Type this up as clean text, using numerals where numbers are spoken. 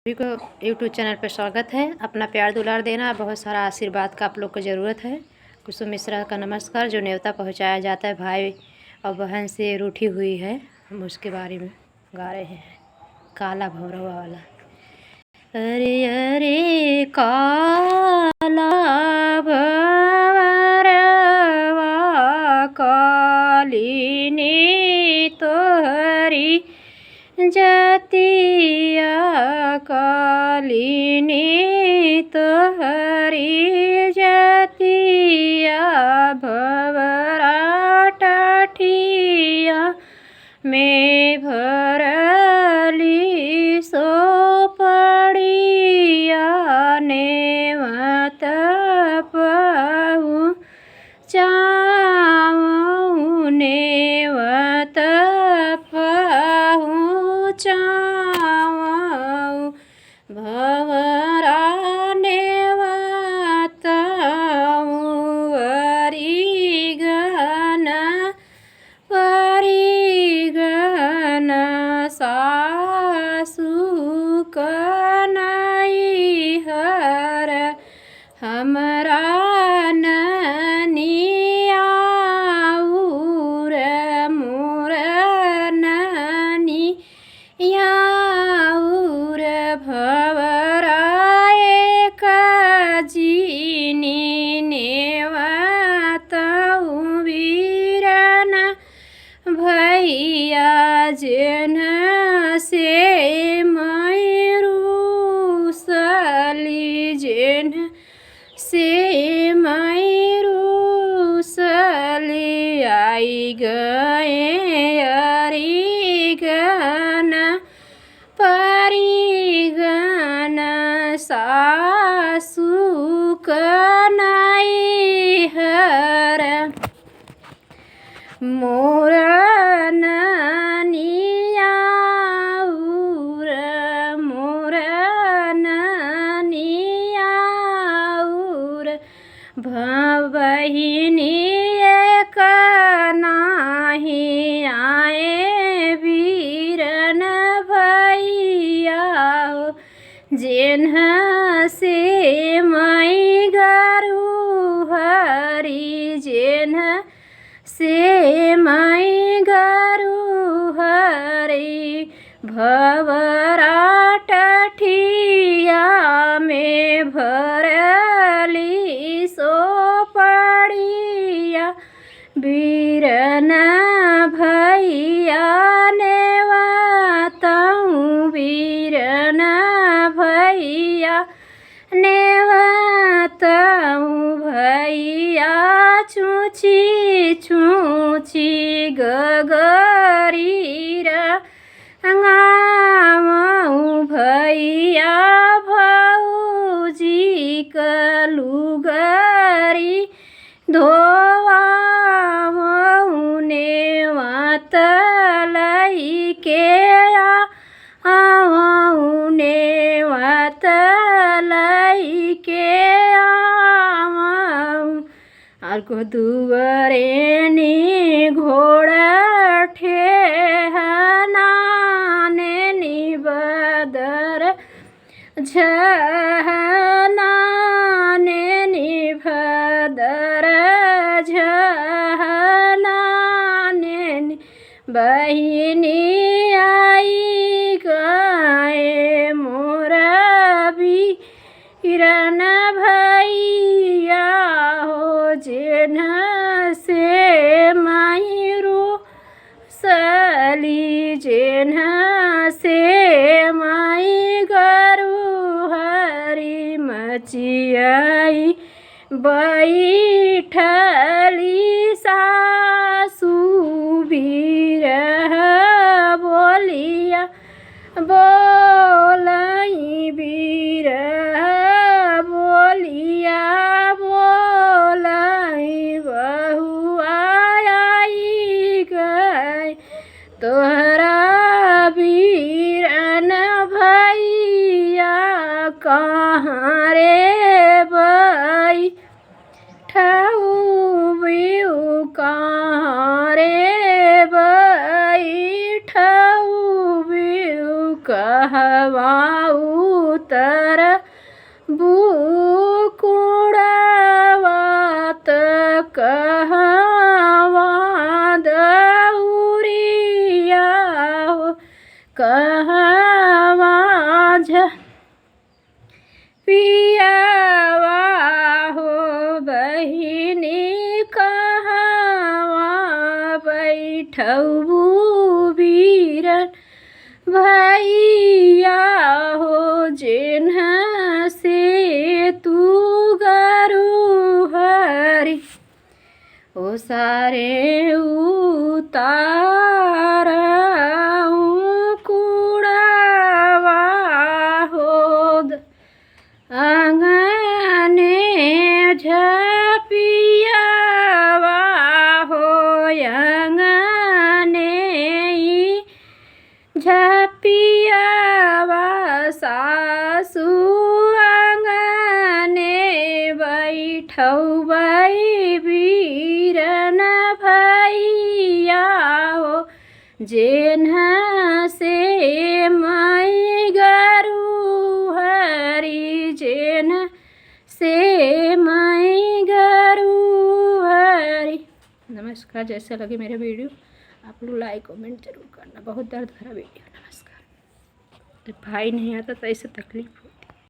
सभी को YouTube channel पर स्वागत है। अपना प्यार दुलार देना, बहुत सारा आशीर्वाद का आप लोग को ज़रूरत है। कुसुम मिश्रा का नमस्कार जो न्योता पहुंचाया जाता है भाई और बहन से रूठी हुई है, हम उसके बारे में गा रहे हैं। काला भौरवा वाला। अरे अरे काला भौरवा कालिनी तोहरी जतिया कालिनी तोहरी जतिया भंवरा टाठिया में भरली सो पड़िया नेवत पहुँ चाऊँ नेवत पहुँ चाऊँ भंवरा नेवत वरिगन सासु कनैहर हमरा ननियाउर मोर ननियाउर भंवरा एक जीनी नेवत वीरन भैया जेन से मैरूसली जेन से मैरूसली आई गए अरिगन परिगन सासु कनैहर मोर ननियाउर मोर ननियाउर बहिनी एक नाही आए वीरन भैया जेन्ह से मई गरु हरी जेन्ह से मई गरु हरी भंवरा टठिया में भरली सो पड़िया वीरन भैया नेवतऊँ वीरन भैया नेवतऊँ भैया छूची छूची गगरीर गावऊँ भैया भौजी कलुगरी धोवाऊँ नेवत लइके आऊँ नेवत लइके आऊँ और को दुवरे नी घोड़ा ठेहनाने नी बदर झहनाने नी भदर झहनाने नी बहिनी आई गए मोर वीरन भैया हो जेन्ह से मैरूसली जेन्ह से मई गरु हरी मचियाई बैठली सासु बिरह बोलिया बोलई बिरह बोलिया बोलई बहुआ आई गए तोहरा वीरन भैया कहाँ रे बई ठऊ कहाँ रे बई कहवाऊ उतर बुकुड़ावत कहवा दउरिया हो कहवा पियावा हो बहिनी कहवा बैठबू बीरन भैया हो जिन्हा से तू गरू हरी ओ सारे उतार कुड़ावा हो आंगने झपियावा हो आंगने झपियावा सासु आंगने बैठबै बीरन भैया हो जेन्हा से मैं गरू हरी जेन्हा से मैं गरू हरी। नमस्कार। जैसा लगे मेरा वीडियो आप लोग लाइक कमेंट जरूर करना। बहुत दर्द भरा वीडियो। नमस्कार। जब भाई नहीं आता तो ऐसे तकलीफ हो।